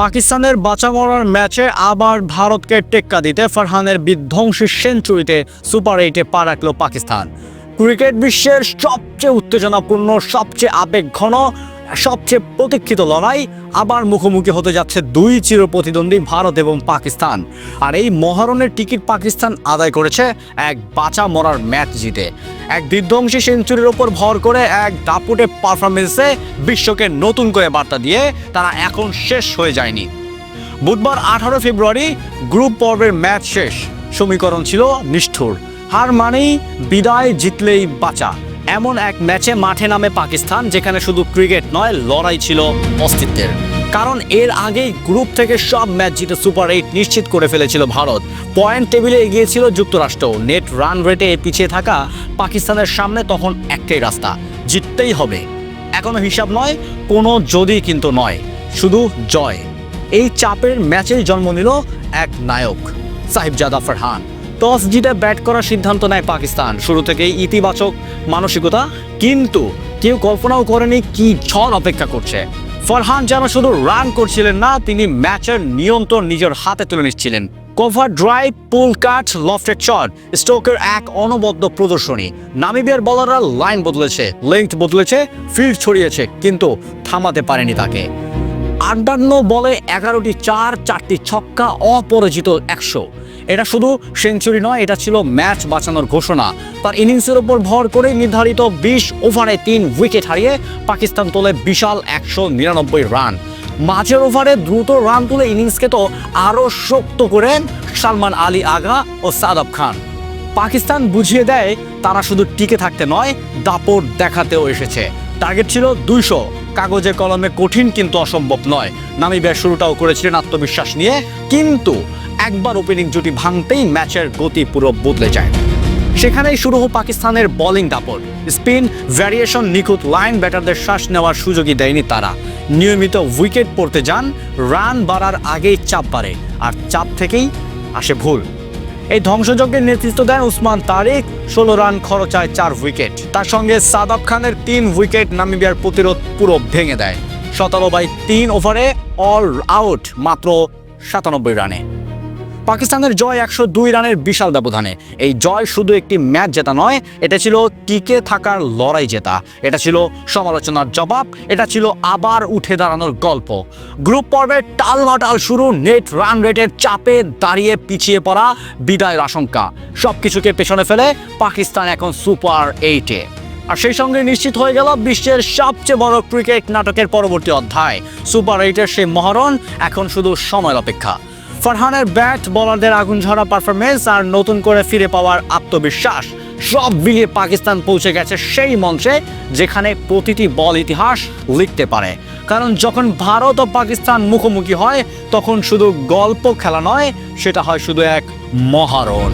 পাকিস্তানের বাঁচা মরার ম্যাচে আবার ভারতকে টেক্কা দিতে ফারহানের বিধ্বংসী সেঞ্চুরিতে সুপার 8-এ পা রাখল পাকিস্তান। ক্রিকেট বিশ্বের সবচেয়ে উত্তেজনাপূর্ণ, সবচেয়ে আবেগঘন, সবচেয়ে প্রতীক্ষিত লড়াই আবার মুখোমুখি হতে যাচ্ছে দুই চিরপ্রতিদ্বন্দ্বী ভারত এবং পাকিস্তান। আর এই মহারণের টিকিট পাকিস্তান আদায় করেছে এক বাঁচা মরার ম্যাচ জিতে। এক বিধ্বংসী সেঞ্চুরির ওপর ভর করে এক দাপুটে পারফরমেন্সে বিশ্বকে নতুন করে বার্তা দিয়ে তারা এখন শেষ হয়ে যায়নি। বুধবার 18 ফেব্রুয়ারি গ্রুপ পর্বের ম্যাচ শেষ। সমীকরণ ছিল নিষ্ঠুর, হার মানেই বিদায়, জিতলেই বাঁচা। এমন এক ম্যাচে মাঠে নামে পাকিস্তান, যেখানে শুধু ক্রিকেট নয়, লড়াই ছিল অস্তিত্বের। কারণ এর আগেই গ্রুপ থেকে সব ম্যাচ জিতে সুপার 8 নিশ্চিত করে ফেলেছিল ভারত। পয়েন্ট টেবিলে এগিয়ে ছিল যুক্তরাষ্ট্র। নেট রান রেটে পিছিয়ে থাকা পাকিস্তানের সামনে তখন একটাই রাস্তা, জিততেই হবে। এখনো হিসাব নয়, কোনো যদি কিন্তু নয়, শুধু জয়। এই চাপের ম্যাচেই জন্ম নিল এক নায়ক, সাহিবজাদা ফারহান। টস জিতে ব্যাট করার সিদ্ধান্ত নেয় পাকিস্তান। শুরু থেকেই ইতিবাচক মানসিকতা, কিন্তু কেউ কল্পনাও করেনি কি ঝড় অপেক্ষা করছে। ফারহান যেন শুধু রান করছিলেন না, তিনি ম্যাচের নিয়ন্ত্রণ নিজের হাতে তুলে নিচ্ছিলেন। কভার ড্রাইভ, পুল কাট, লফটেড শট, স্টোকের এক অনবদ্য প্রদর্শনী। নামিবিয়ার বলাররা লাইন বদলেছে, লেংথ বদলেছে, ফিল্ড ছড়িয়েছে, কিন্তু থামাতে পারেনি তাকে। 58 বলে 11টি চার, 4টি ছক্কা, অপরাজিত 100। এটা শুধু সেঞ্চুরি নয়, এটা ছিল ম্যাচ বাঁচানোর ঘোষণা। তার ইনিংসের উপর ভর করে নির্ধারিত 20 ওভারে 3 উইকেট হারিয়ে পাকিস্তান তোলে বিশাল 199 রান। মাঝের ওভারে দ্রুত রান তুলে ইনিংসকে তো আরও শক্ত করেন সালমান আলী আগা ও সাদাব খান। পাকিস্তান বুঝিয়ে দেয় তারা শুধু টিকে থাকতে নয়, দাপট দেখাতেও এসেছে। টার্গেট ছিল 200। কাগজে কলমে কঠিন, কিন্তু অসম্ভব নয়। নামিবিয়ার শুরুটাও করেছিলেন আত্মবিশ্বাস নিয়ে, কিন্তু একবার ওপেনিং জুটি ভাঙতেই ম্যাচের গতি পুরো বদলে যায়। সেখানেই শুরু হয় পাকিস্তানের বোলিং দাপট। স্পিন, ভ্যারিয়েশন, নিখুঁত লাইন, ব্যাটারদের শ্বাস নেওয়ার সুযোগই দেয়নি তারা। নিয়মিত উইকেট পড়তে যান, রান বাড়ার আগেই চাপ বাড়ে, আর চাপ থেকেই আসে ভুল। এই ধ্বংসযজ্ঞের নেতৃত্ব দেন উসমান তারিক। 16 রান খরচায় 4 উইকেট। তার সঙ্গে সাদাব খানের 3 উইকেট নামিবিয়ার প্রতিরোধ পুরো ভেঙে দেয়। 17/3 ওভারে অল আউট, মাত্র 97 রানে। পাকিস্তানের জয় 102 রানের বিশাল ব্যবধানে। এই জয় শুধু একটি ম্যাচ জেতা নয়, এটা ছিল টিকে থাকার লড়াই জেতা। এটা ছিল সমালোচনার জবাব, এটা ছিল আবার উঠে দাঁড়ানোর গল্প। গ্রুপ পর্বের টালমাটাল শুরু, নেট রান রেটের চাপে দাঁড়িয়ে পিছিয়ে পড়া, বিদায়ের আশঙ্কা, সবকিছুকে পেছনে ফেলে পাকিস্তান এখন সুপার 8-এ। আর সেই সঙ্গে নিশ্চিত হয়ে গেল বিশ্বের সবচেয়ে বড় ক্রিকেট নাটকের পরবর্তী অধ্যায়। সুপার 8-এর সেই মহারণ এখন শুধু সময়ের অপেক্ষা। ফারহানের ব্যাট, বলারদের আগুন ঝরা পারফরমেন্স আর নতুন করে ফিরে পাওয়ার আত্মবিশ্বাস, সব মিলিয়ে পাকিস্তান পৌঁছে গেছে সেই মঞ্চে যেখানে প্রতিটি বল ইতিহাস লিখতে পারে। কারণ যখন ভারত ও পাকিস্তান মুখোমুখি হয়, তখন শুধু গল্প খেলা নয়, সেটা হয় শুধু এক মহারণ।